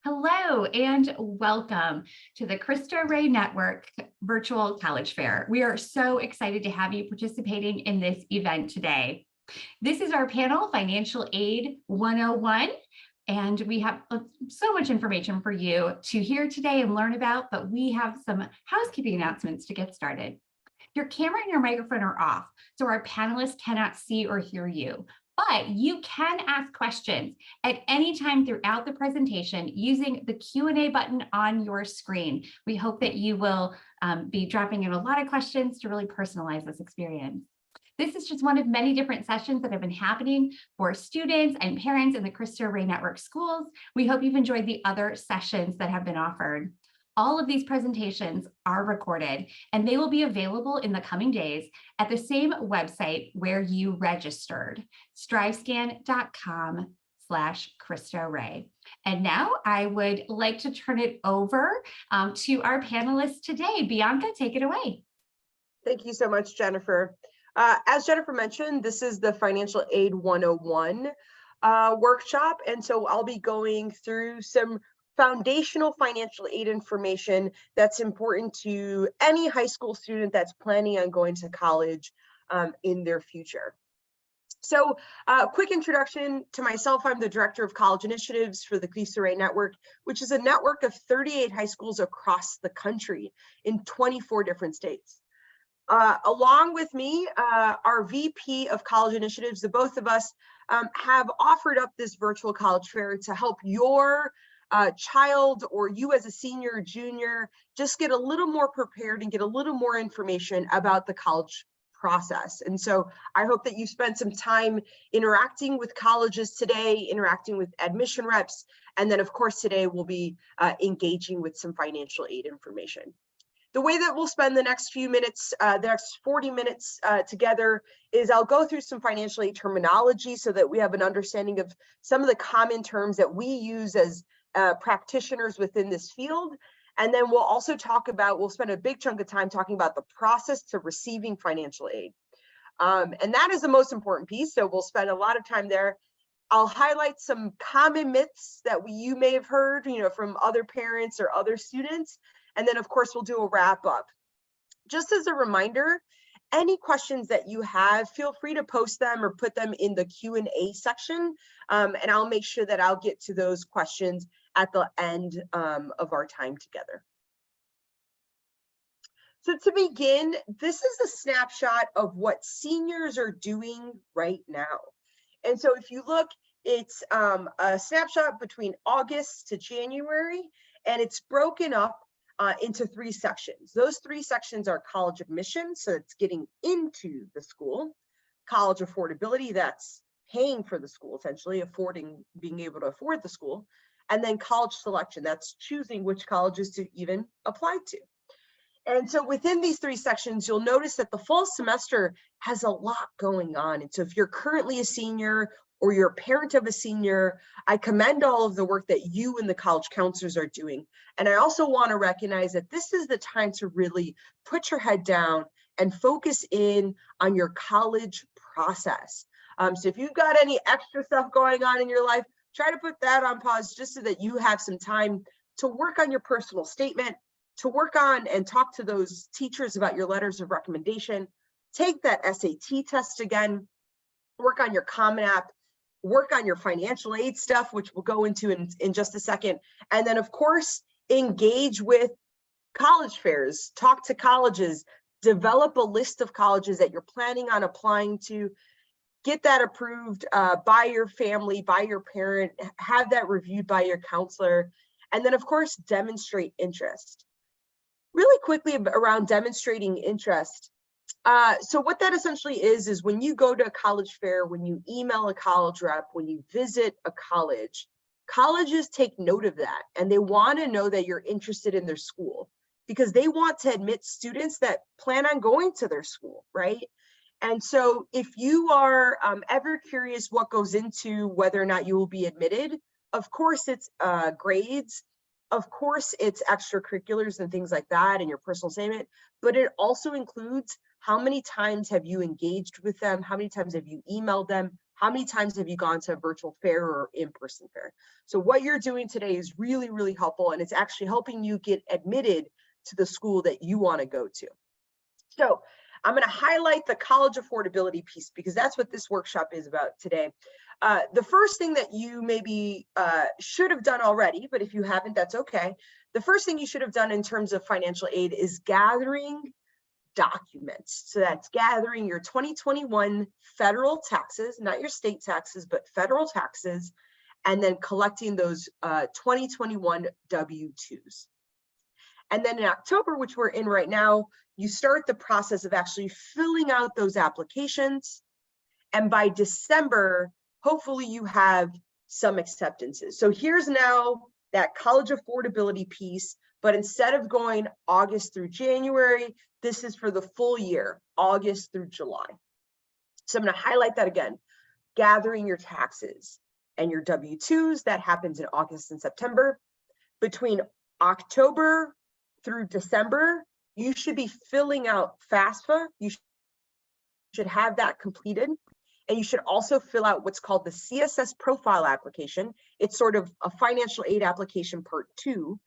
Hello and welcome to the Cristo Rey Network Virtual College Fair. We are so excited to have you participating in this event today. This is our panel, Financial Aid 101, and we have so much information for you to hear today and learn about, but we have some housekeeping announcements to get started. Your camera and your microphone are off, so our panelists cannot see or hear you. But you can ask questions at any time throughout the presentation using the Q&A button on your screen. We hope that you will be dropping in a lot of questions to really personalize this experience. This is just one of many different sessions that have been happening for students and parents in the Cristo Rey Network schools. We hope you've enjoyed the other sessions that have been offered. All of these presentations are recorded and they will be available in the coming days at the same website where you registered, strivescan.com/Cristo Rey. And now I would like to turn it over to our panelists today. Bianca, take it away. Thank you so much, Jennifer. As Jennifer mentioned, this is the Financial Aid 101 workshop. And so I'll be going through some foundational financial aid information that's important to any high school student that's planning on going to college in their future. So quick introduction to myself. I'm the Director of College Initiatives for the Cristo Rey Network, which is a network of 38 high schools across the country in 24 different states. Along with me, our VP of College Initiatives, the both of us have offered up this virtual college fair to help your child or you as a senior or junior just get a little more prepared and get a little more information about the college process. And so I hope that you spent some time interacting with colleges today, interacting with admission reps, and then of course today we'll be engaging with some financial aid information. The way that we'll spend the next few minutes, the next 40 minutes together is I'll go through some financial aid terminology so that we have an understanding of some of the common terms that we use as practitioners within this field. And then we'll also we'll spend a big chunk of time talking about the process to receiving financial aid. And that is the most important piece. So we'll spend a lot of time there. I'll highlight some common myths that you may have heard, from other parents or other students. And then of course, we'll do a wrap up. Just as a reminder, any questions that you have, feel free to post them or put them in the Q&A section. And I'll make sure that I'll get to those questions at the end of our time together. So to begin, this is a snapshot of what seniors are doing right now. And so if you look, it's a snapshot between August to January, and it's broken up into 3 sections. Those 3 sections are college admission, so it's getting into the school, college affordability, that's paying for the school, essentially being able to afford the school, and then college selection, that's choosing which colleges to even apply to. And so within these 3 sections, you'll notice that the fall semester has a lot going on. And so if you're currently a senior or you're a parent of a senior, I commend all of the work that you and the college counselors are doing. And I also want to recognize that this is the time to really put your head down and focus in on your college process. So if you've got any extra stuff going on in your life, try to put that on pause just so that you have some time to work on your personal statement, to work on and talk to those teachers about your letters of recommendation, take that SAT test again, work on your Common App, work on your financial aid stuff, which we'll go into in just a second. And then of course, engage with college fairs, talk to colleges, develop a list of colleges that you're planning on applying to, get that approved by your family, by your parent, have that reviewed by your counselor, and then of course, demonstrate interest. Really quickly around demonstrating interest. So what that essentially is when you go to a college fair, when you email a college rep, when you visit a college, colleges take note of that and they want to know that you're interested in their school because they want to admit students that plan on going to their school, right? And so if you are ever curious what goes into whether or not you will be admitted, of course it's grades, of course it's extracurriculars and things like that and your personal statement, but it also includes how many times have you engaged with them, how many times have you emailed them, How many times have you gone to a virtual fair or in-person fair? So what you're doing today is really, really helpful, and it's actually helping you get admitted to the school that you want to go to. So I'm going to highlight the college affordability piece because that's what this workshop is about today. The first thing that you maybe should have done already, but if you haven't, that's okay. The first thing you should have done in terms of financial aid is gathering documents. So that's gathering your 2021 federal taxes, not your state taxes, but federal taxes, and then collecting those 2021 W-2s. And then in October, which we're in right now, you start the process of actually filling out those applications. And by December, hopefully you have some acceptances. So here's now that college affordability piece, but instead of going August through January, this is for the full year, August through July. So I'm going to highlight that again. Gathering your taxes and your W-2s, that happens in August and September. Between October through December, you should be filling out FAFSA. You should have that completed. And you should also fill out what's called the CSS profile application. It's sort of a financial aid application part 2,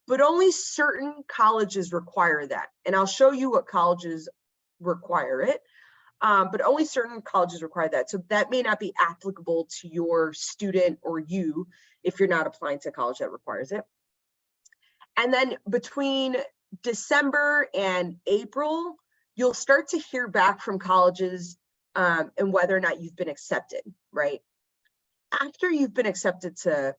but only certain colleges require that. And I'll show you what colleges require it, but only certain colleges require that. So that may not be applicable to your student or you if you're not applying to a college that requires it. And then between December and April, you'll start to hear back from colleges and whether or not you've been accepted, right? After you've been accepted to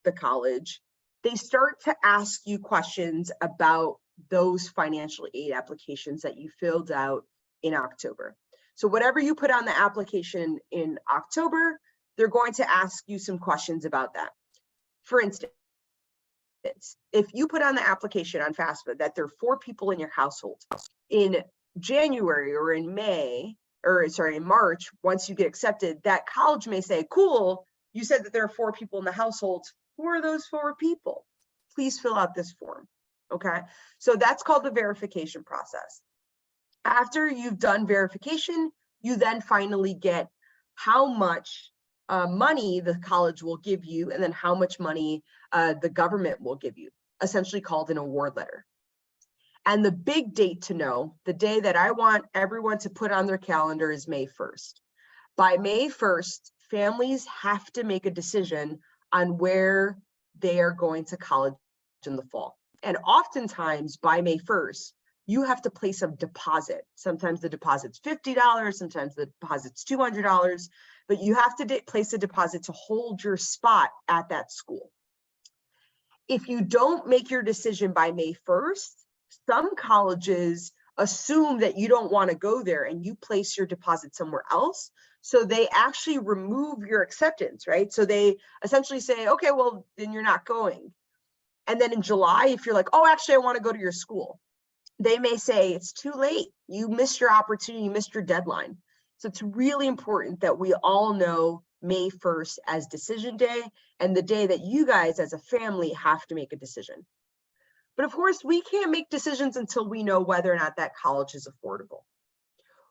the college, they start to ask you questions about those financial aid applications that you filled out in October. So whatever you put on the application in October, they're going to ask you some questions about that. For instance, if you put on the application on FAFSA that there are 4 people in your household, in January or in in March, once you get accepted, that college may say, cool, you said that there are 4 people in the household. Who are those 4 people? Please fill out this form, okay? So that's called the verification process. After you've done verification, you then finally get how much money the college will give you, and then how much money the government will give you, essentially called an award letter. And the big date to know, the day that I want everyone to put on their calendar, is May 1st. By May 1st, families have to make a decision on where they are going to college in the fall. And oftentimes by May 1st, you have to place a deposit. Sometimes the deposit's $50, sometimes the deposit's $200, but you have to place a deposit to hold your spot at that school. If you don't make your decision by May 1st, some colleges assume that you don't want to go there and you place your deposit somewhere else. So they actually remove your acceptance, right? So they essentially say, okay, well, then you're not going. And then in July, if you're like, oh, actually, I want to go to your school, they may say it's too late. You missed your opportunity, you missed your deadline. So it's really important that we all know May 1st as decision day and the day that you guys as a family have to make a decision. But of course, we can't make decisions until we know whether or not that college is affordable.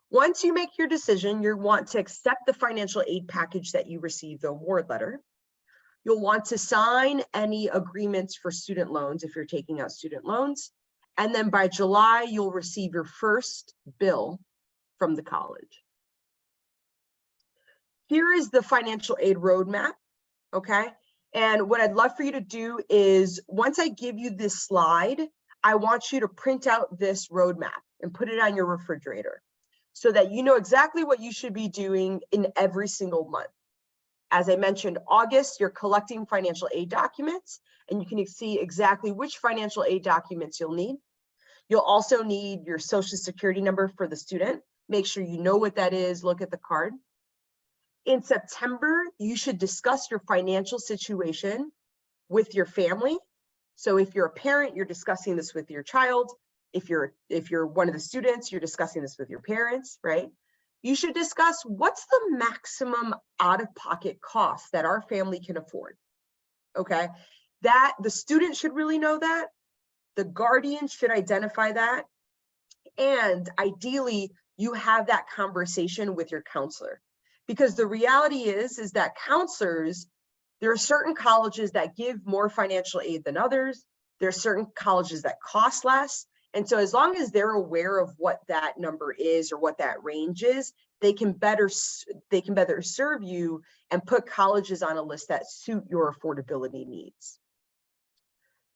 Once you make your decision, you'll want to accept the financial aid package that you receive, the award letter. You'll want to sign any agreements for student loans if you're taking out student loans. And then by July, you'll receive your first bill from the college. Here is the financial aid roadmap, okay? And what I'd love for you to do is, once I give you this slide, I want you to print out this roadmap and put it on your refrigerator so that you know exactly what you should be doing in every single month. As I mentioned, August, you're collecting financial aid documents, and you can see exactly which financial aid documents you'll need. You'll also need your social security number for the student. Make sure you know what that is, look at the card. In September, you should discuss your financial situation with your family. So if you're a parent, you're discussing this with your child. If you're one of the students, you're discussing this with your parents, right? You should discuss what's the maximum out-of-pocket cost that our family can afford, okay? That the student should really know that. The guardian should identify that. And ideally, you have that conversation with your counselor. Because the reality is that counselors, there are certain colleges that give more financial aid than others. There are certain colleges that cost less. And so as long as they're aware of what that number is or what that range is, they can better serve you and put colleges on a list that suit your affordability needs.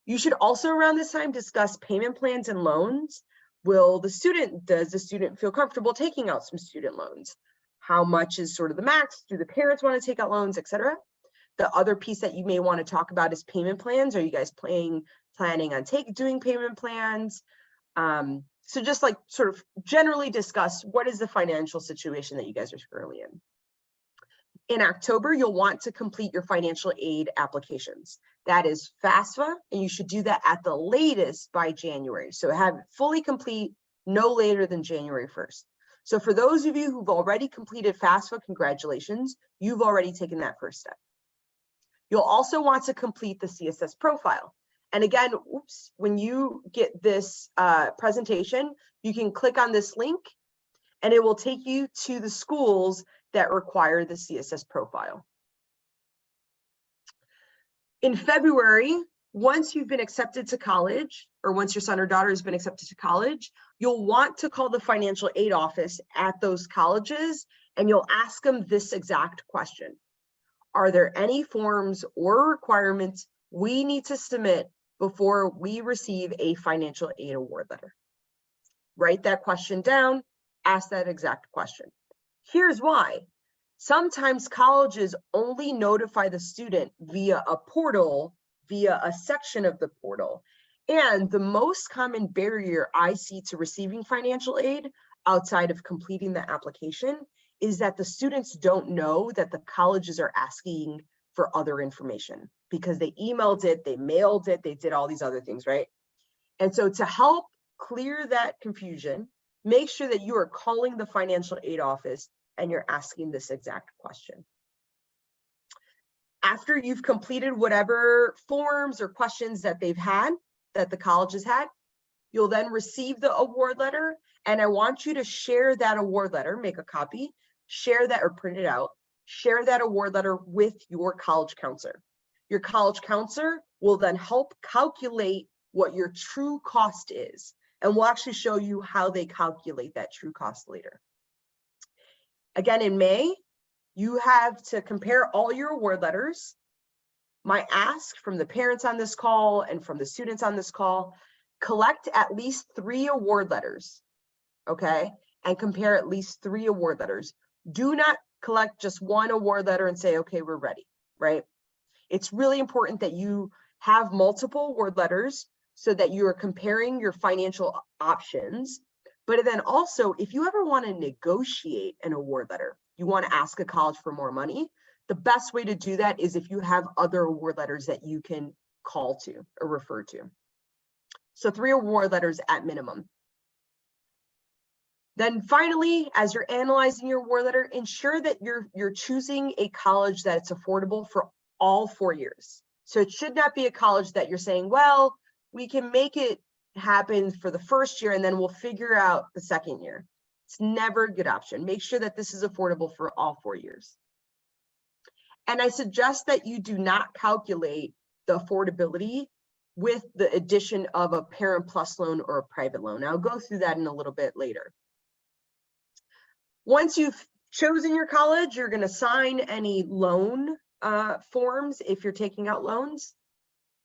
You should also around this time discuss payment plans and loans. Does the student feel comfortable taking out some student loans? How much is sort of the max? Do the parents want to take out loans, etc.? The other piece that you may want to talk about is payment plans. Are you guys planning on doing payment plans? So just like sort of generally discuss what is the financial situation that you guys are currently in. In October, you'll want to complete your financial aid applications. That is FAFSA, and you should do that at the latest by January. So have it fully complete no later than January 1st. So for those of you who've already completed FAFSA, congratulations, you've already taken that first step. You'll also want to complete the CSS profile. And again, when you get this presentation, you can click on this link and it will take you to the schools that require the CSS profile. In February, once you've been accepted to college, or once your son or daughter has been accepted to college, you'll want to call the financial aid office at those colleges and you'll ask them this exact question. Are there any forms or requirements we need to submit before we receive a financial aid award letter? Write that question down, ask that exact question. Here's why. Sometimes colleges only notify the student via a portal, via a section of the portal. And the most common barrier I see to receiving financial aid outside of completing the application is that the students don't know that the colleges are asking for other information because they emailed it, they mailed it, they did all these other things, right? And so to help clear that confusion, make sure that you are calling the financial aid office and you're asking this exact question. After you've completed whatever forms or questions that they've had, that the college has had, you'll then receive the award letter. And I want you to share that award letter, make a copy, share that or print it out, share that award letter with your college counselor. Your college counselor will then help calculate what your true cost is. And we'll actually show you how they calculate that true cost later. Again, in May, you have to compare all your award letters. My ask from the parents on this call and from the students on this call, collect at least 3 award letters, okay? And compare at least 3 award letters. Do not collect just 1 award letter and say, okay, we're ready, right? It's really important that you have multiple award letters so that you are comparing your financial options. But then also, if you ever want to negotiate an award letter, you want to ask a college for more money, the best way to do that is if you have other award letters that you can call to or refer to. So 3 award letters at minimum. Then finally, as you're analyzing your award letter, ensure that you're choosing a college that's affordable for all 4 years. So it should not be a college that you're saying, well, we can make it happen for the first year and then we'll figure out the second year. It's never a good option. Make sure that this is affordable for all 4 years. And I suggest that you do not calculate the affordability with the addition of a Parent Plus loan or a private loan. I'll go through that in a little bit later. Once you've chosen your college, you're going to sign any loan forms if you're taking out loans.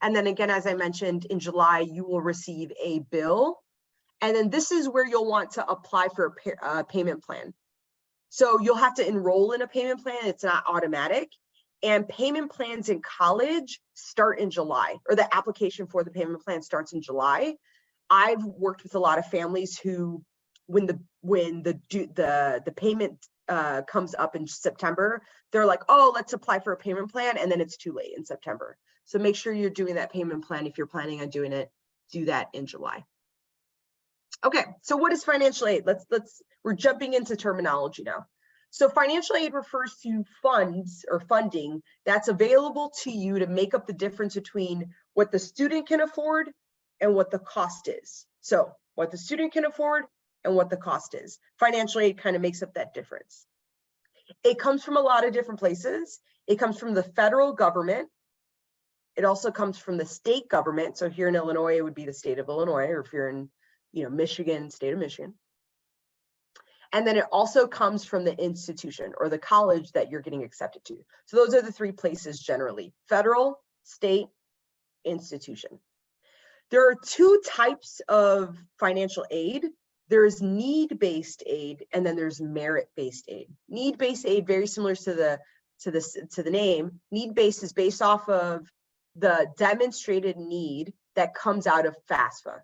And then again, as I mentioned, in July, you will receive a bill. And then this is where you'll want to apply for a payment plan. So you'll have to enroll in a payment plan. It's not automatic. And payment plans in college start in July, or the application for the payment plan starts in July. I've worked with a lot of families who, when the payment comes up in September, they're like, oh, let's apply for a payment plan, and then it's too late in September. So make sure you're doing that payment plan. If you're planning on doing it, do that in July. Okay, so what is financial aid? We're jumping into terminology now. So financial aid refers to funds or funding that's available to you to make up the difference between what the student can afford and what the cost is. So what the student can afford and what the cost is. Financial aid kind of makes up that difference. It comes from a lot of different places. It comes from the federal government. It also comes from the state government. So here in Illinois, it would be the state of Illinois, or if you're in, Michigan, state of Michigan. And then it also comes from the institution or the college that you're getting accepted to. So those are the three places generally: federal, state, institution. There are two types of financial aid. There's need-based aid, and then there's merit-based aid. Need-based aid, very similar to the name. Need-based is based off of the demonstrated need that comes out of FAFSA.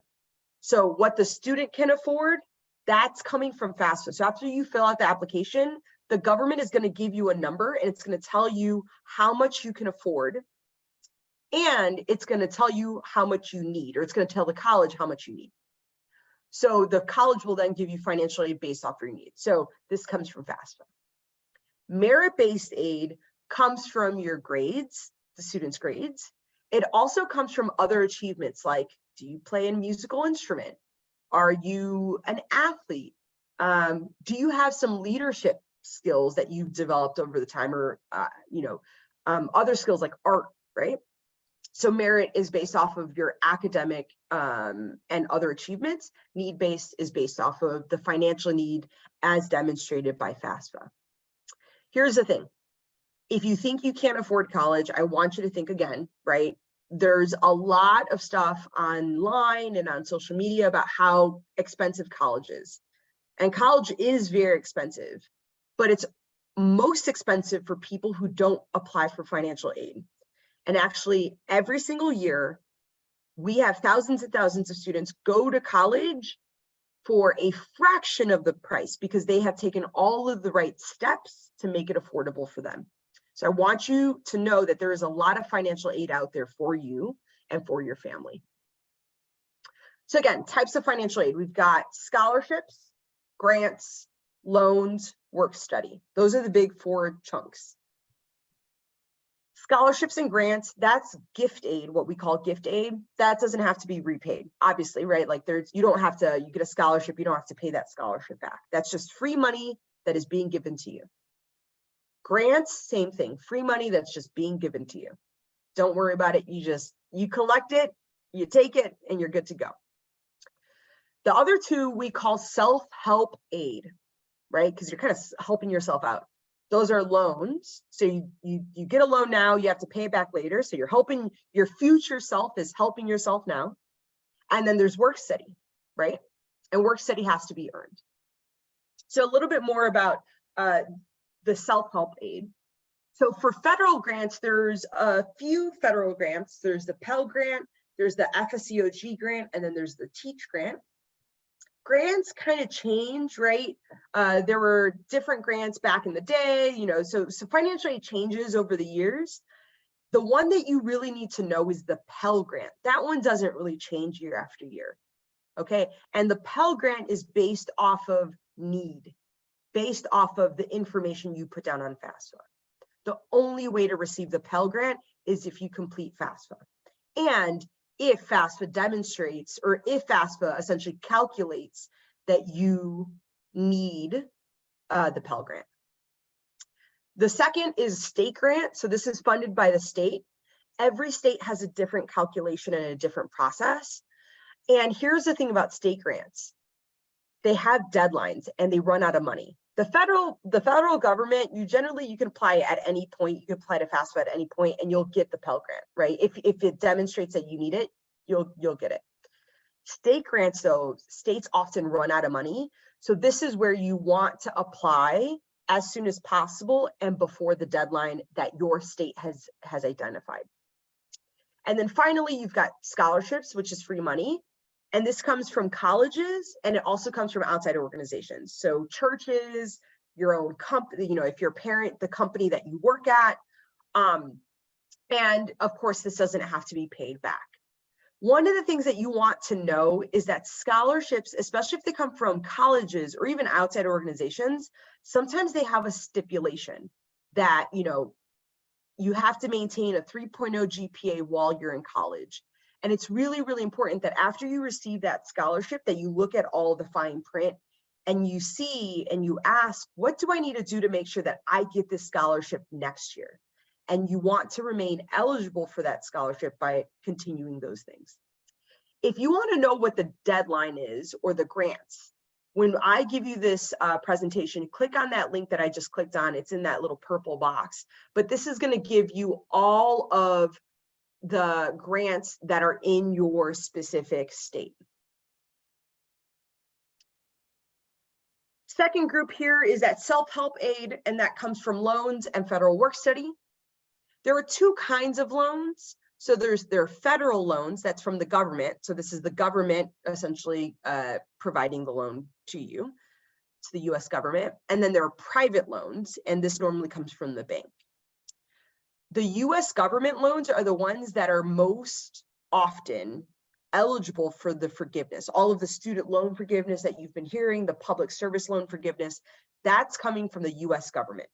So what the student can afford, that's coming from FAFSA. So after you fill out the application, the government is going to give you a number, and it's going to tell you how much you can afford, and it's going to tell you how much you need, or it's going to tell the college how much you need. So the college will then give you financial aid based off your needs. So this comes from FAFSA. Merit-based aid comes from your grades, the student's grades. It also comes from other achievements, like, do you play a musical instrument? Are you an athlete? Do you have some leadership skills that you've developed over the time, or other skills like art, right? So merit is based off of your academic and other achievements. Need-based is based off of the financial need as demonstrated by FAFSA. Here's the thing. If you think you can't afford college, I want you to think again, right? There's a lot of stuff online and on social media about how expensive college is. And college is very expensive, but it's most expensive for people who don't apply for financial aid. And actually, every single year, we have thousands and thousands of students go to college for a fraction of the price because they have taken all of the right steps to make it affordable for them. So I want you to know that there is a lot of financial aid out there for you and for your family. So again, types of financial aid. We've got scholarships, grants, loans, work study. Those are the big four chunks. Scholarships and grants, that's gift aid, what we call gift aid. That doesn't have to be repaid, obviously, right? Like you get a scholarship, you don't have to pay that scholarship back. That's just free money that is being given to you. Grants, same thing, free money that's just being given to you. Don't worry about it. You collect it, you take it, and you're good to go. The other two we call self-help aid, right? Because you're kind of helping yourself out. Those are loans. So you get a loan now, you have to pay it back later. So you're helping your future self is helping yourself now. And then there's work study, right? And work study has to be earned. So a little bit more about the self-help aid. So for federal grants, there's a few federal grants. There's the Pell Grant, there's the FSEOG grant, and then there's the Teach Grant. Grants kind of change, right? There were different grants back in the day, so financial aid changes over the years. The one that you really need to know is the Pell Grant. That one doesn't really change year after year, okay? And the Pell Grant is based off of need, based off of the information you put down on FAFSA. The only way to receive the Pell Grant is if you complete FAFSA. And if FAFSA demonstrates, or if FAFSA essentially calculates that you need the Pell Grant. The second is state grant. So this is funded by the state. Every state has a different calculation and a different process. And here's the thing about state grants. They have deadlines and they run out of money. The federal government, you can apply at any point. You can apply to FAFSA at any point and you'll get the Pell Grant, right? If it demonstrates that you need it, you'll get it. State grants, though, states often run out of money. So this is where you want to apply as soon as possible and before the deadline that your state has identified. And then finally, you've got scholarships, which is free money. And this comes from colleges, and it also comes from outside organizations. So churches, your own company, if you're a parent, the company that you work at. And of course, this doesn't have to be paid back. One of the things that you want to know is that scholarships, especially if they come from colleges or even outside organizations, sometimes they have a stipulation that, you have to maintain a 3.0 GPA while you're in college. And it's really, really important that after you receive that scholarship, that you look at all the fine print and you see and you ask, what do I need to do to make sure that I get this scholarship next year? And you want to remain eligible for that scholarship by continuing those things. If you want to know what the deadline is or the grants, when I give you this presentation, click on that link that I just clicked on. It's in that little purple box. But this is going to give you all of the grants that are in your specific state. Second group here is that self-help aid, and that comes from loans and federal work study. There are two kinds of loans. So there are federal loans, that's from the government. So this is the government essentially providing the loan to you. It's the US government. And then there are private loans, and this normally comes from the bank. The US government loans are the ones that are most often eligible for the forgiveness. All of the student loan forgiveness that you've been hearing, the public service loan forgiveness, that's coming from the US government.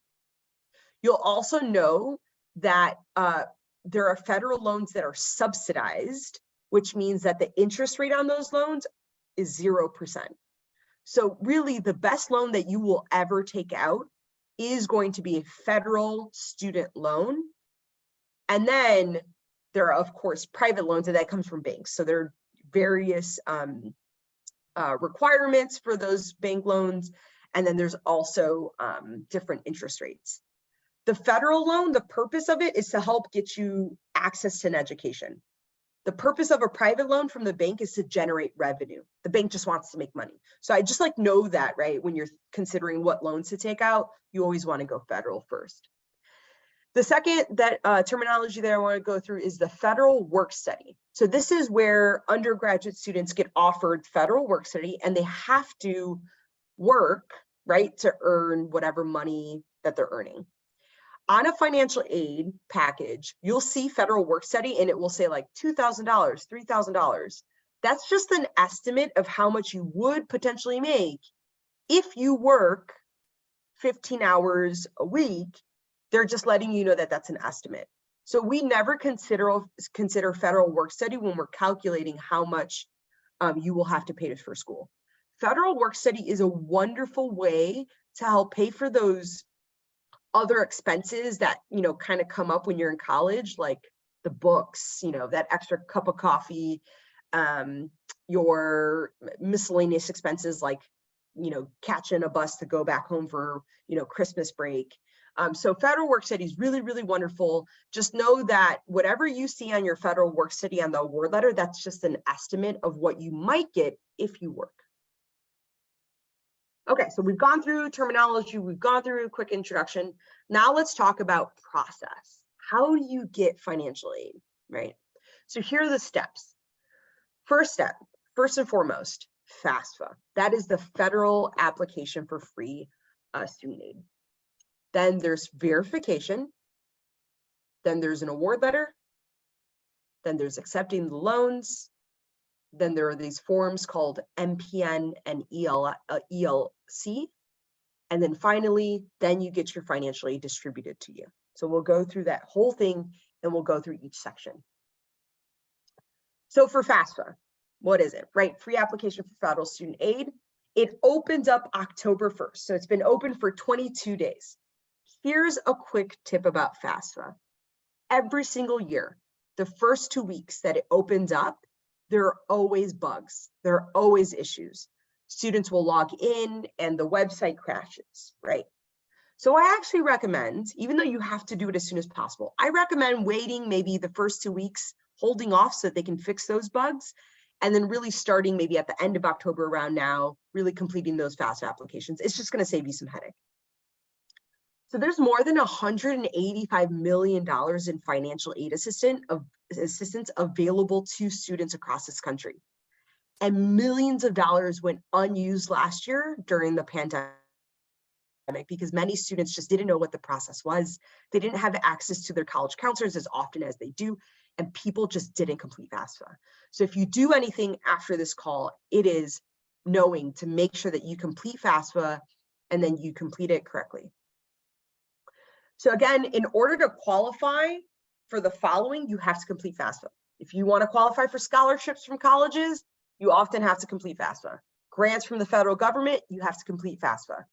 You'll also know that there are federal loans that are subsidized, which means that the interest rate on those loans is 0%. So really the best loan that you will ever take out is going to be a federal student loan. And then there are, of course, private loans, and that comes from banks. So there are various requirements for those bank loans. And then there's also different interest rates. The federal loan, the purpose of it is to help get you access to an education. The purpose of a private loan from the bank is to generate revenue. The bank just wants to make money. So I just know that, right? When you're considering what loans to take out, you always want to go federal first. The second terminology that I want to go through is the federal work study. So this is where undergraduate students get offered federal work study, and they have to work, right, to earn whatever money that they're earning. On a financial aid package, you'll see federal work study, and it will say like $2,000, $3,000. That's just an estimate of how much you would potentially make if you work 15 hours a week. They're just letting you know that that's an estimate. So we never consider federal work study when we're calculating how much you will have to pay for school. Federal work study is a wonderful way to help pay for those other expenses that, kind of come up when you're in college, like the books, that extra cup of coffee, your miscellaneous expenses, like, catching a bus to go back home for, Christmas break. So federal work study is really, really wonderful. Just know that whatever you see on your federal work study on the award letter, that's just an estimate of what you might get if you work. Okay, so we've gone through terminology, we've gone through a quick introduction. Now let's talk about process. How do you get financial aid, right? So here are the steps. First step, first and foremost, FAFSA. That is the federal application for free student aid. Then there's verification. Then there's an award letter. Then there's accepting the loans. Then there are these forms called MPN and ELC. And then finally, then you get your financial aid distributed to you. So we'll go through that whole thing and we'll go through each section. So for FAFSA, what is it, right? Free application for federal student aid. It opens up October 1st. So it's been open for 22 days. Here's a quick tip about FAFSA. Every single year, the first 2 weeks that it opens up, there are always bugs. There are always issues. Students will log in and the website crashes, right? So I actually recommend, even though you have to do it as soon as possible, I recommend waiting maybe the first 2 weeks, holding off so that they can fix those bugs, and then really starting maybe at the end of October around now, really completing those FAFSA applications. It's just going to save you some headache. So there's more than $185 million in financial aid assistance available to students across this country. And millions of dollars went unused last year during the pandemic because many students just didn't know what the process was. They didn't have access to their college counselors as often as they do, and people just didn't complete FAFSA. So if you do anything after this call, it is knowing to make sure that you complete FAFSA and then you complete it correctly. So again, in order to qualify for the following, you have to complete FAFSA. If you want to qualify for scholarships from colleges, you often have to complete FAFSA. Grants from the federal government, you have to complete FAFSA.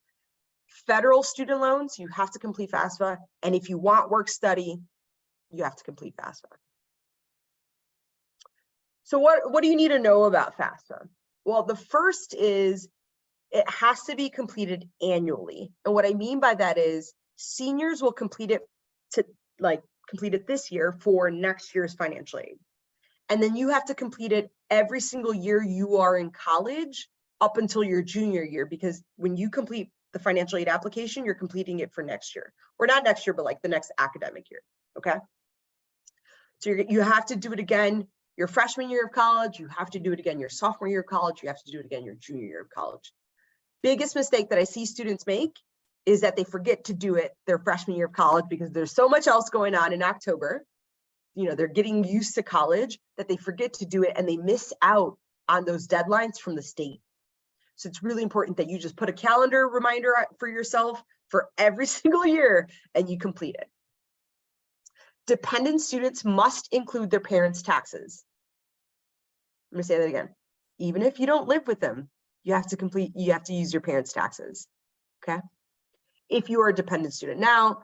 Federal student loans, you have to complete FAFSA. And if you want work study, you have to complete FAFSA. So what do you need to know about FAFSA? Well, the first is it has to be completed annually. And what I mean by that is seniors will complete it this year for next year's financial aid. And then you have to complete it every single year you are in college up until your junior year, because when you complete the financial aid application, you're completing it for next year, or not next year, but like the next academic year, okay? So you have to do it again your freshman year of college, you have to do it again your sophomore year of college, you have to do it again your junior year of college. Biggest mistake that I see students make is that they forget to do it their freshman year of college because there's so much else going on in October. You know, they're getting used to college that they forget to do it and they miss out on those deadlines from the state. So it's really important that you just put a calendar reminder for yourself for every single year and you complete it. Dependent students must include their parents' taxes. I'm gonna say that again. Even if you don't live with them, you have to use your parents' taxes, okay? If you are a dependent student. Now,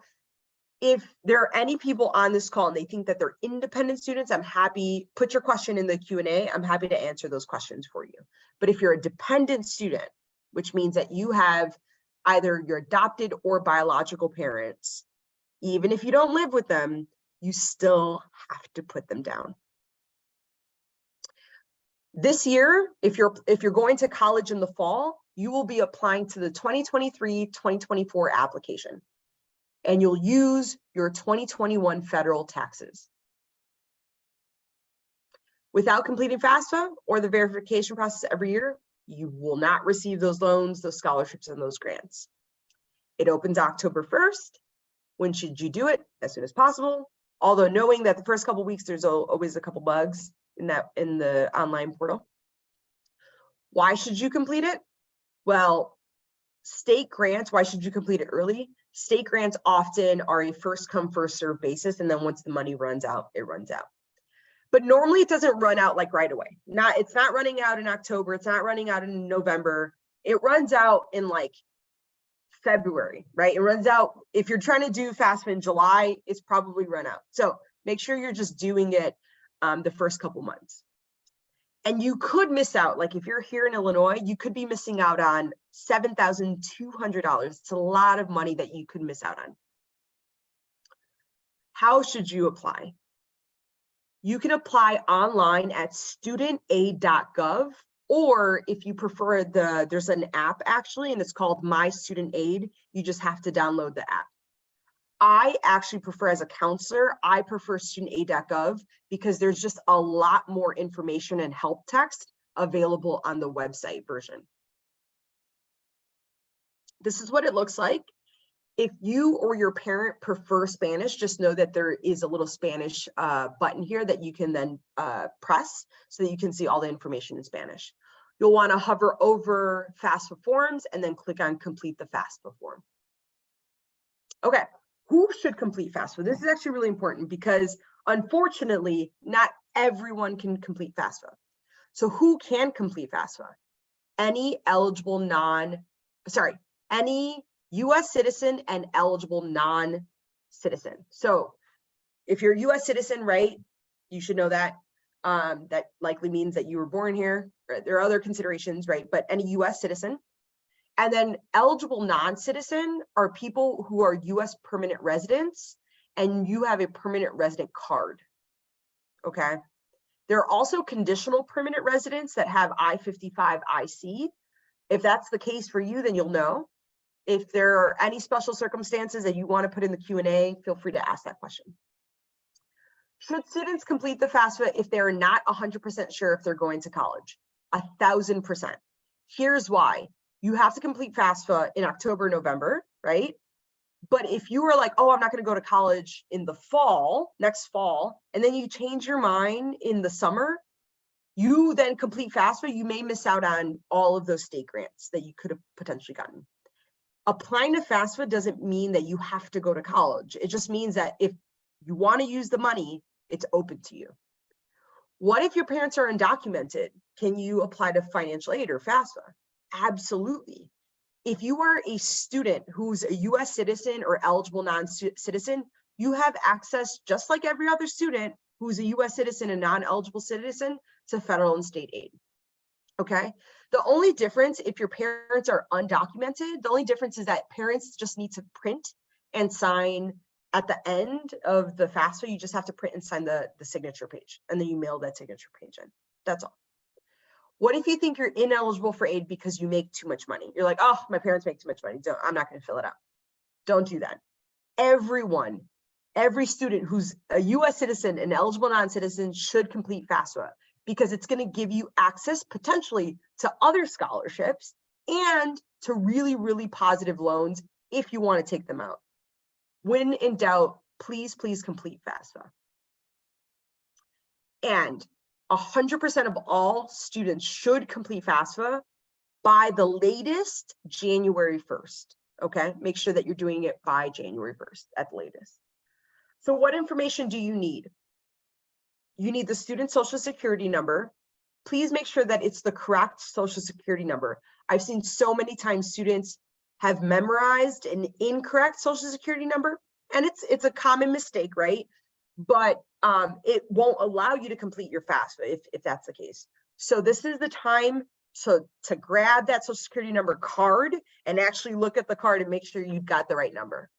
if there are any people on this call and they think that they're independent students, I'm happy, put your question in the Q&A. I'm happy to answer those questions for you. But if you're a dependent student, which means that you have either your adopted or biological parents, even if you don't live with them, you still have to put them down. This year, if you're going to college in the fall, you will be applying to the 2023-2024 application, and you'll use your 2021 federal taxes. Without completing FAFSA or the verification process every year, you will not receive those loans, those scholarships, and those grants. It opens October 1st. When should you do it? As soon as possible. Although knowing that the first couple of weeks, there's always a couple bugs in the online portal. Why should you complete it? Well, state grants, why should you complete it early? State grants often are a first come, first serve basis. And then once the money runs out, it runs out. But normally it doesn't run out like right away. It's not running out in October. It's not running out in November. It runs out in like February, right? It runs out, if you're trying to do FAFSA in July, it's probably run out. So make sure you're just doing it the first couple months. And you could miss out, like if you're here in Illinois, you could be missing out on $7,200. It's a lot of money that you could miss out on. How should you apply? You can apply online at studentaid.gov, or if you prefer, there's an app actually, and it's called My Student Aid. You just have to download the app. I actually prefer, as a counselor, I prefer studentaid.gov because there's just a lot more information and help text available on the website version. This is what it looks like. If you or your parent prefer Spanish, just know that there is a little Spanish button here that you can then press so that you can see all the information in Spanish. You'll want to hover over FAFSA forms and then click on complete the FAFSA form. Okay, who should complete FAFSA? This is actually really important because unfortunately, not everyone can complete FAFSA. So who can complete FAFSA? Any US citizen and eligible non-citizen. So if you're a US citizen, right, you should know that. That likely means that you were born here. Right? There are other considerations, right? But any US citizen. And then eligible non-citizen are people who are US permanent residents and you have a permanent resident card, okay? There are also conditional permanent residents that have I-55 IC. If that's the case for you, then you'll know. If there are any special circumstances that you want to put in the Q&A, feel free to ask that question. Should students complete the FAFSA if they're not 100% sure if they're going to college? 1,000%. Here's why. You have to complete FAFSA in October, November, right? But if you were like, oh, I'm not going to go to college in the fall, next fall, and then you change your mind in the summer, you then complete FAFSA, you may miss out on all of those state grants that you could have potentially gotten. Applying to FAFSA doesn't mean that you have to go to college. It just means that if you want to use the money, it's open to you. What if your parents are undocumented? Can you apply to financial aid or FAFSA? Absolutely. If you are a student who's a US citizen or eligible non-citizen, you have access, just like every other student who's a US citizen and non-eligible citizen, to federal and state aid. Okay. The only difference, if your parents are undocumented, the only difference is that parents just need to print and sign at the end of the FAFSA. You just have to print and sign the signature page, and then you mail that signature page in. That's all. What if you think you're ineligible for aid because you make too much money? You're like, oh, my parents make too much money. I'm not going to fill it out. Don't do that. Everyone, every student who's a US citizen and eligible non-citizen should complete FAFSA, because it's going to give you access potentially to other scholarships and to really, really positive loans if you want to take them out. When in doubt, please complete FAFSA. And 100% of all students should complete FAFSA by the latest January 1st. Okay, make sure that you're doing it by January 1st at the latest. So what information do you need? You need the student social security number. Please make sure that it's the correct social security number. I've seen so many times students have memorized an incorrect social security number, and it's a common mistake, right? But it won't allow you to complete your FAFSA if that's the case. So this is the time to grab that social security number card and actually look at the card and make sure you've got the right number.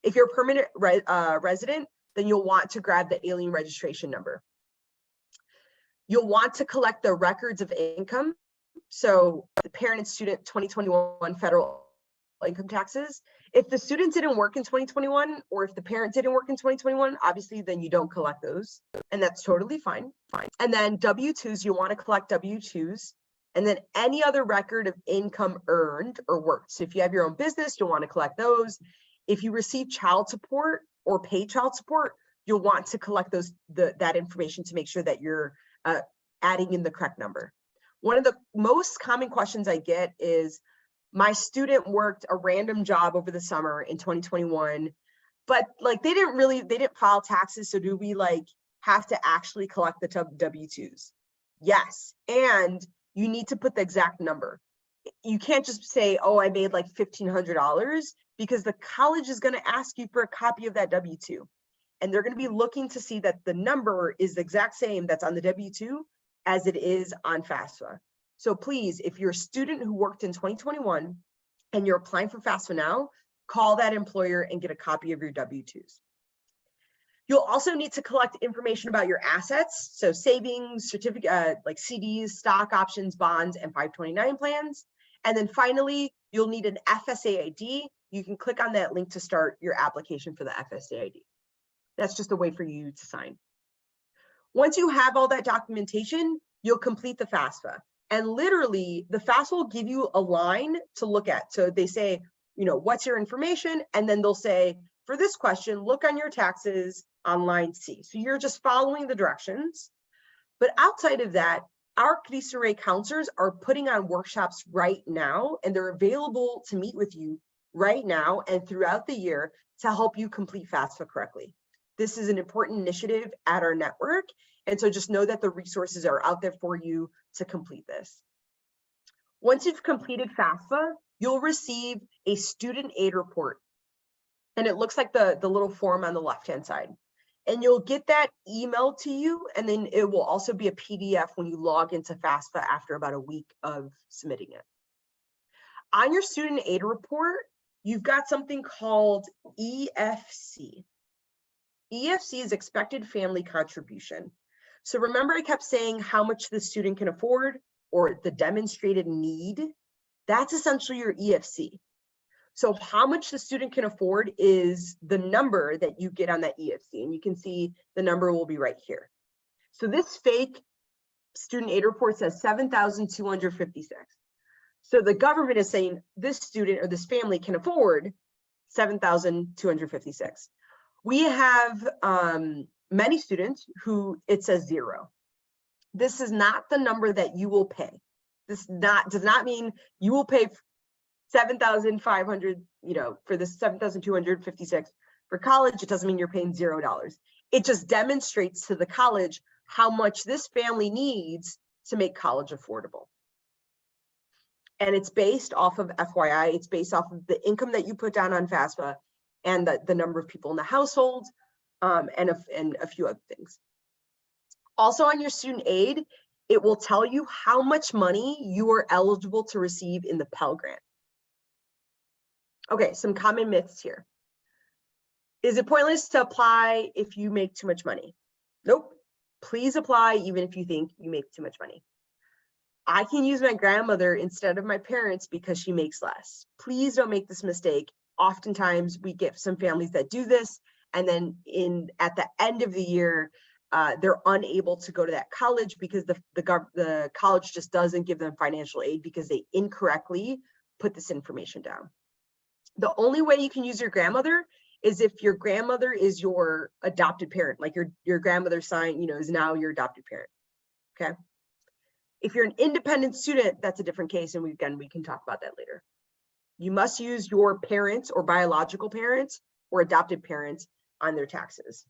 If you're a permanent resident, then you'll want to grab the alien registration number. You'll want to collect the records of income. So the parent and student 2021 federal income taxes. If the student didn't work in 2021, or if the parent didn't work in 2021, obviously then you don't collect those, and that's totally fine. And then W-2s, you want to collect W-2s, and then any other record of income earned or worked. So if you have your own business, you'll want to collect those. If you receive child support or pay child support, you'll want to collect that information to make sure that you're adding in the correct number. One of the most common questions I get is, my student worked a random job over the summer in 2021, but like they didn't file taxes. So do we like have to actually collect the W-2s? Yes. And you need to put the exact number. You can't just say, oh, I made like $1,500, because the college is going to ask you for a copy of that W-2. And they're going to be looking to see that the number is the exact same that's on the W-2 as it is on FAFSA. So please, if you're a student who worked in 2021 and you're applying for FAFSA now, call that employer and get a copy of your W-2s. You'll also need to collect information about your assets. So savings, certificate, like CDs, stock options, bonds, and 529 plans. And then finally, you'll need an FSA ID. You can click on that link to start your application for the FSA ID. That's just a way for you to sign. Once you have all that documentation, you'll complete the FAFSA. And literally, the FAFSA will give you a line to look at. So they say, what's your information? And then they'll say, for this question, look on your taxes on line C. So you're just following the directions. But outside of that, our Cristo Rey counselors are putting on workshops right now, and they're available to meet with you right now and throughout the year to help you complete FAFSA correctly. This is an important initiative at our network. And so just know that the resources are out there for you to complete this. Once you've completed FAFSA, you'll receive a student aid report. And it looks like the little form on the left-hand side. And you'll get that emailed to you. And then it will also be a PDF when you log into FAFSA after about a week of submitting it. On your student aid report, you've got something called EFC. EFC is expected family contribution. So remember, I kept saying how much the student can afford, or the demonstrated need. That's essentially your EFC. So how much the student can afford is the number that you get on that EFC. And you can see the number will be right here. So this fake student aid report says 7,256. So the government is saying this student or this family can afford 7,256. We have many students who it says 0. This is not the number that you will pay. This does not mean you will pay 7,500, for this 7,256 for college. It doesn't mean you're paying $0. It just demonstrates to the college how much this family needs to make college affordable. And it's based off of, FYI, it's based off of the income that you put down on FAFSA and the number of people in the household, and a few other things. Also on your student aid, it will tell you how much money you are eligible to receive in the Pell Grant. Okay, some common myths here. Is it pointless to apply if you make too much money? Nope. Please apply even if you think you make too much money. I can use my grandmother instead of my parents because she makes less. Please don't make this mistake. Oftentimes we get some families that do this, and then at the end of the year, they're unable to go to that college because the college just doesn't give them financial aid because they incorrectly put this information down. The only way you can use your grandmother is if your grandmother is your adopted parent, like your grandmother is now your adopted parent. Okay. If you're an independent student, that's a different case, and we can talk about that later. You must use your parents or biological parents or adopted parents on their taxes.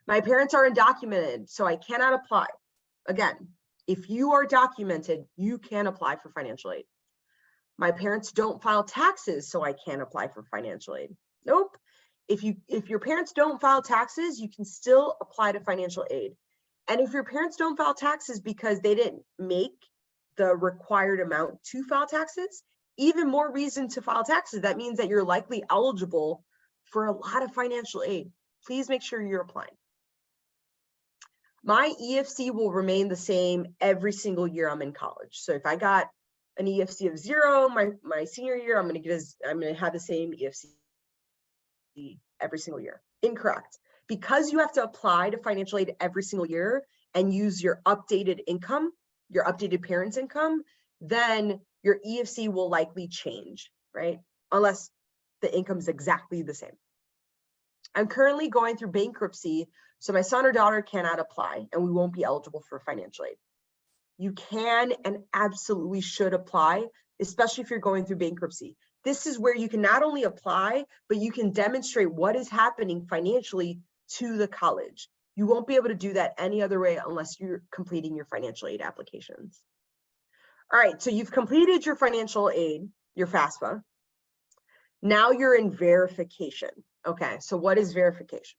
My parents are undocumented, so I cannot apply. Again, if you are documented, you can apply for financial aid. My parents don't file taxes, so I can't apply for financial aid. Nope. If your parents don't file taxes, you can still apply to financial aid. And if your parents don't file taxes because they didn't make the required amount to file taxes, even more reason to file taxes. That means that you're likely eligible for a lot of financial aid. Please make sure you're applying. My EFC will remain the same every single year I'm in college. So if I got an EFC of 0 my senior year, I'm going to have the same EFC every single year. Incorrect. Because you have to apply to financial aid every single year and use your updated income, your updated parents' income, then your EFC will likely change, right? Unless the income is exactly the same. I'm currently going through bankruptcy, so my son or daughter cannot apply and we won't be eligible for financial aid. You can and absolutely should apply, especially if you're going through bankruptcy. This is where you can not only apply, but you can demonstrate what is happening financially to the college. You won't be able to do that any other way unless you're completing your financial aid applications. All right, so you've completed your financial aid, your FAFSA. Now you're in verification. Okay, so what is verification?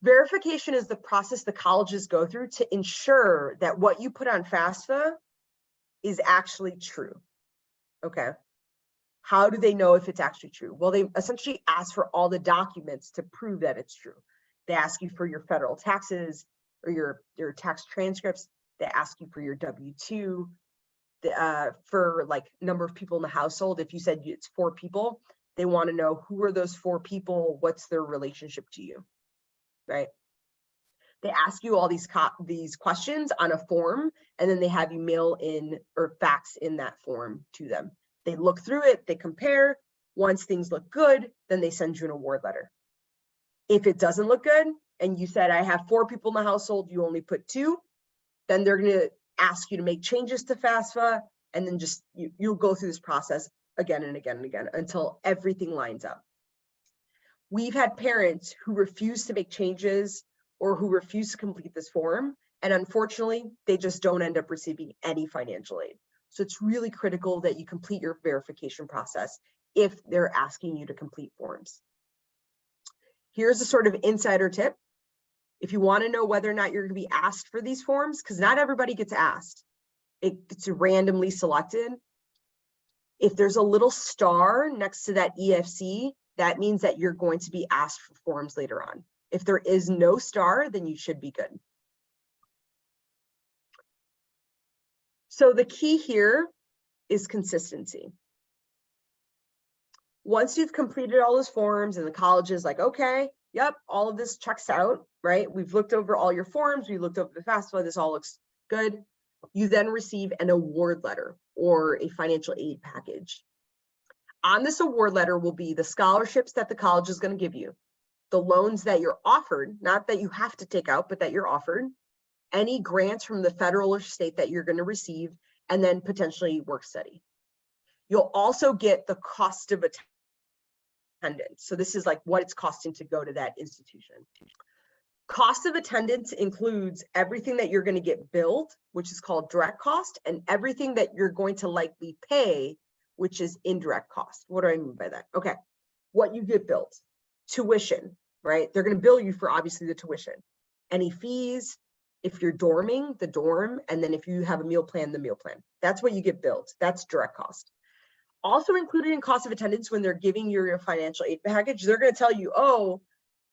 Verification is the process the colleges go through to ensure that what you put on FAFSA is actually true. Okay. How do they know if it's actually true? Well, they essentially ask for all the documents to prove that it's true. They ask you for your federal taxes or your tax transcripts. They ask you for your W-2, for like number of people in the household. If you said it's 4 people, they want to know who are those 4 people, what's their relationship to you, right? They ask you all these questions on a form, and then they have you mail in or fax in that form to them. They look through it, they compare. Once things look good, then they send you an award letter. If it doesn't look good, and you said, I have 4 people in the household, you only put 2, then they're going to ask you to make changes to FAFSA, and then just you'll go through this process again and again and again until everything lines up. We've had parents who refuse to make changes or who refuse to complete this form, and unfortunately, they just don't end up receiving any financial aid. So it's really critical that you complete your verification process if they're asking you to complete forms. Here's a sort of insider tip. If you want to know whether or not you're going to be asked for these forms, because not everybody gets asked, it's randomly selected. If there's a little star next to that EFC, that means that you're going to be asked for forms later on. If there is no star, then you should be good. So the key here is consistency. Once you've completed all those forms and the college is like, okay, yep, all of this checks out, right? We've looked over all your forms, we looked over the FAFSA, this all looks good. You then receive an award letter or a financial aid package. On this award letter will be the scholarships that the college is going to give you, the loans that you're offered, not that you have to take out, but that you're offered, any grants from the federal or state that you're going to receive, and then potentially work study. You'll also get the cost of attendance. So this is like what it's costing to go to that institution. Cost of attendance includes everything that you're going to get billed, which is called direct cost, and everything that you're going to likely pay, which is indirect cost. What do I mean by that? Okay, what you get billed. Tuition, right? They're going to bill you for obviously the tuition. Any fees, if you're dorming, the dorm, and then if you have a meal plan, the meal plan. That's what you get billed. That's direct cost. Also included in cost of attendance when they're giving you your financial aid package, they're going to tell you, oh,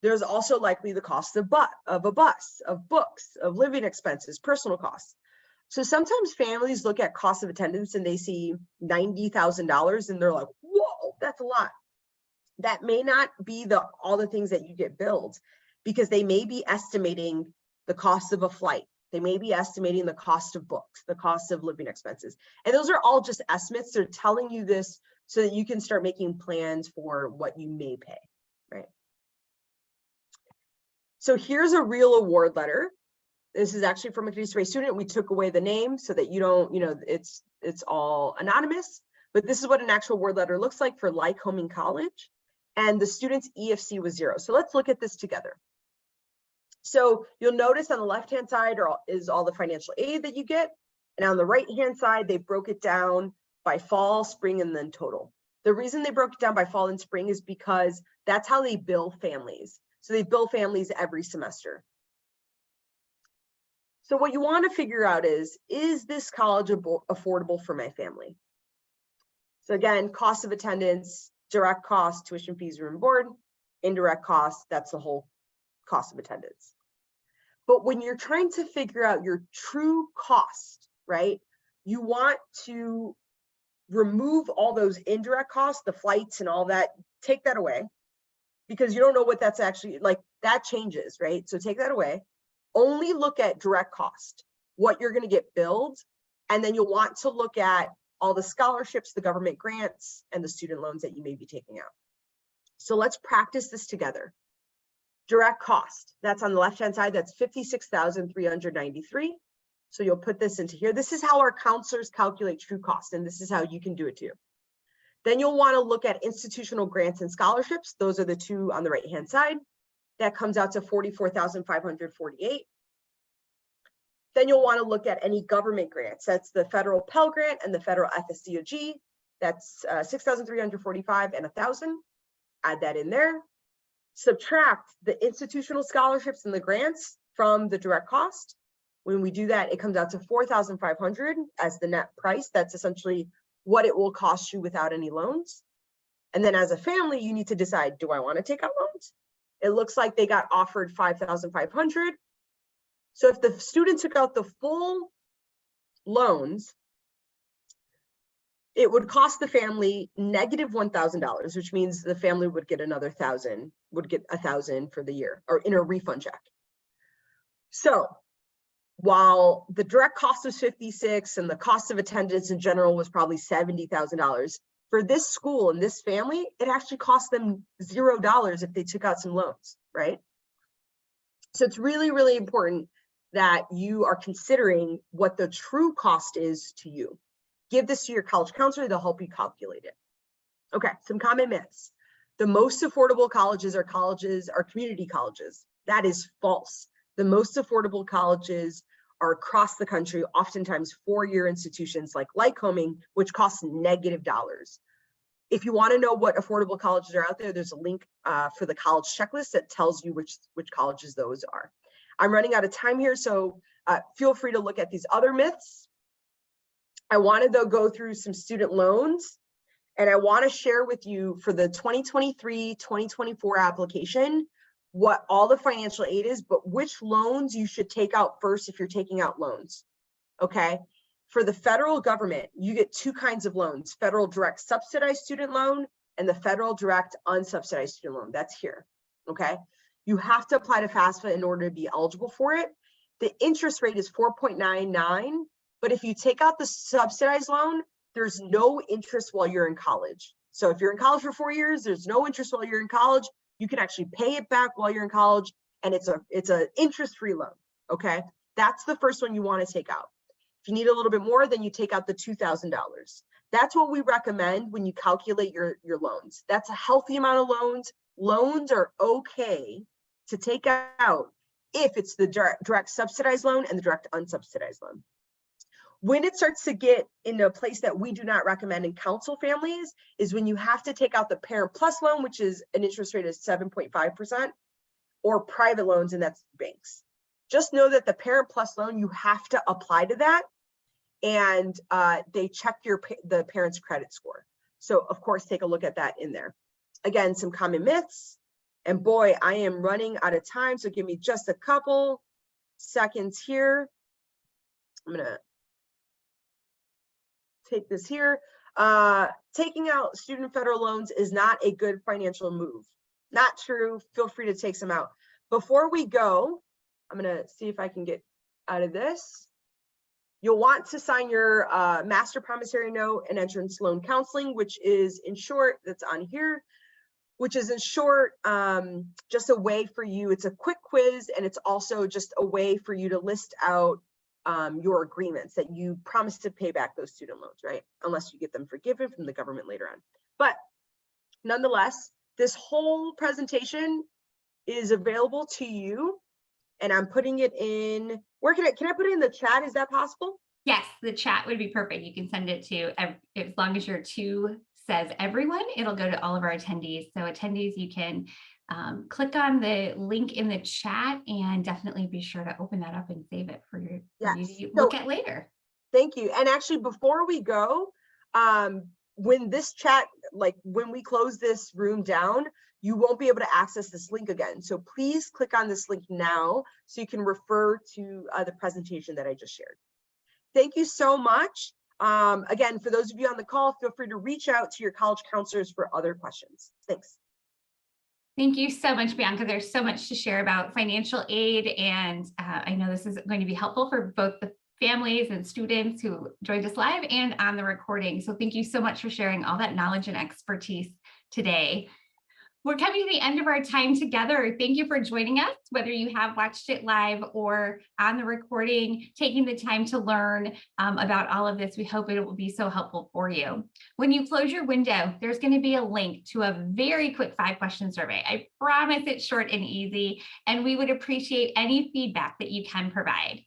there's also likely the cost of a bus, of books, of living expenses, personal costs. So sometimes families look at cost of attendance and they see $90,000 and they're like, whoa, that's a lot. That may not be all the things that you get billed, because they may be estimating the cost of a flight. They may be estimating the cost of books, the cost of living expenses. And those are all just estimates. They're telling you this so that you can start making plans for what you may pay, right? So here's a real award letter. This is actually from a Cristo Rey student. We took away the name so that you don't, it's all anonymous, but this is what an actual award letter looks like for Lycoming College. And the student's EFC was 0. So let's look at this together. So you'll notice on the left-hand side is all the financial aid that you get. And on the right-hand side, they broke it down by fall, spring, and then total. The reason they broke it down by fall and spring is because that's how they bill families. So they bill families every semester. So what you want to figure out is this college affordable for my family? So again, cost of attendance, direct cost, tuition, fees, room and board, indirect cost, that's the whole cost of attendance. But when you're trying to figure out your true cost, right, you want to remove all those indirect costs, the flights and all that, take that away, because you don't know what that's actually like. That changes, right? So take that away. Only look at direct cost, what you're going to get billed, and then you'll want to look at all the scholarships, the government grants, and the student loans that you may be taking out. So let's practice this together. Direct cost, that's on the left-hand side, that's $56,393. So you'll put this into here. This is how our counselors calculate true cost, and this is how you can do it too. Then you'll want to look at institutional grants and scholarships. Those are the two on the right-hand side. That comes out to $44,548. Then you'll want to look at any government grants. That's the federal Pell Grant and the federal FSDOG. That's $6,345 and $1,000. Add that in there. Subtract the institutional scholarships and the grants from the direct cost. When we do that, it comes out to $4,500 as the net price. That's essentially what it will cost you without any loans. And then as a family, you need to decide, do I want to take out loans? It looks like they got offered $5,500. So if the student took out the full loans, it would cost the family negative $1,000, which means the family would get another $1,000, would get $1,000 for the year, or in a refund check. So while the direct cost was $56,000 and the cost of attendance in general was probably $70,000, for this school and this family, it actually cost them $0 if they took out some loans, right? So it's really, really important that you are considering what the true cost is to you. Give this to your college counselor, they'll help you calculate it. Okay, some common myths. The most affordable colleges are community colleges. That is false. The most affordable colleges are across the country, oftentimes four-year institutions like Lycoming, which costs negative dollars. If you want to know what affordable colleges are out there, there's a link for the college checklist that tells you which colleges those are. I'm running out of time here, so feel free to look at these other myths. I wanted to go through some student loans, and I want to share with you for the 2023-2024 application what all the financial aid is, but which loans you should take out first if you're taking out loans, okay? For the federal government, you get two kinds of loans, federal direct subsidized student loan and the federal direct unsubsidized student loan. That's here, okay? You have to apply to FAFSA in order to be eligible for it. The interest rate is 4.99, but if you take out the subsidized loan, there's no interest while you're in college. So if you're in college for 4 years, there's no interest while you're in college. You can actually pay it back while you're in college, and it's a interest-free loan, okay? That's the first one you want to take out. If you need a little bit more, then you take out the $2,000. That's what we recommend when you calculate your loans. That's a healthy amount of loans. Loans are okay to take out if it's the direct subsidized loan and the direct unsubsidized loan. When it starts to get into a place that we do not recommend and counsel families is when you have to take out the Parent Plus loan, which is an interest rate of 7.5%, or private loans, and that's banks. Just know that the Parent Plus loan, you have to apply to that, and they check the parent's credit score. So of course, take a look at that in there. Again, some common myths. And boy, I am running out of time, so give me just a couple seconds here. I'm gonna take this here. Taking out student federal loans is not a good financial move. Not true. Feel free to take some out. Before we go, I'm gonna see if I can get out of this. You'll want to sign your master promissory note and entrance loan counseling, which is in short, that's on here, which is in short, just a way for you, it's a quick quiz, and it's also just a way for you to list out your agreements that you promise to pay back those student loans, right? Unless you get them forgiven from the government later on. But nonetheless, this whole presentation is available to you, and I'm putting it in, where can I put it in the chat? Is that possible? Yes, the chat would be perfect. You can send it to, as long as your to says everyone, it'll go to all of our attendees. So attendees, you can click on the link in the chat and definitely be sure to open that up and save it for you to look at later. Thank you. And actually, before we go, when this chat, like when we close this room down, you won't be able to access this link again. So please click on this link now so you can refer to the presentation that I just shared. Thank you so much. Again, for those of you on the call, feel free to reach out to your college counselors for other questions. Thanks. Thank you so much, Bianca. There's so much to share about financial aid, and I know this is going to be helpful for both the families and students who joined us live and on the recording. So thank you so much for sharing all that knowledge and expertise today. We're coming to the end of our time together. Thank you for joining us, whether you have watched it live or on the recording, taking the time to learn about all of this. We hope it will be so helpful for you. When you close your window, there's going to be a link to a very quick 5-question survey. I promise it's short and easy, and we would appreciate any feedback that you can provide.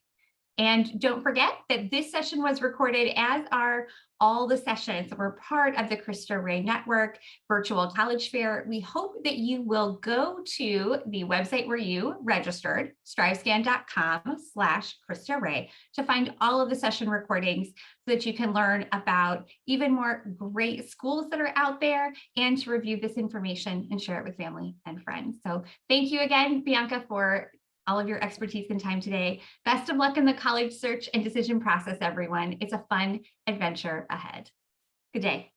And don't forget that this session was recorded, as are all the sessions. We're part of the Cristo Rey Network Virtual College Fair. We hope that you will go to the website where you registered, strivescan.com/Cristo Rey, to find all of the session recordings so that you can learn about even more great schools that are out there, and to review this information and share it with family and friends. So thank you again, Bianca, for all of your expertise and time today. Best of luck in the college search and decision process, everyone. It's a fun adventure ahead. Good day.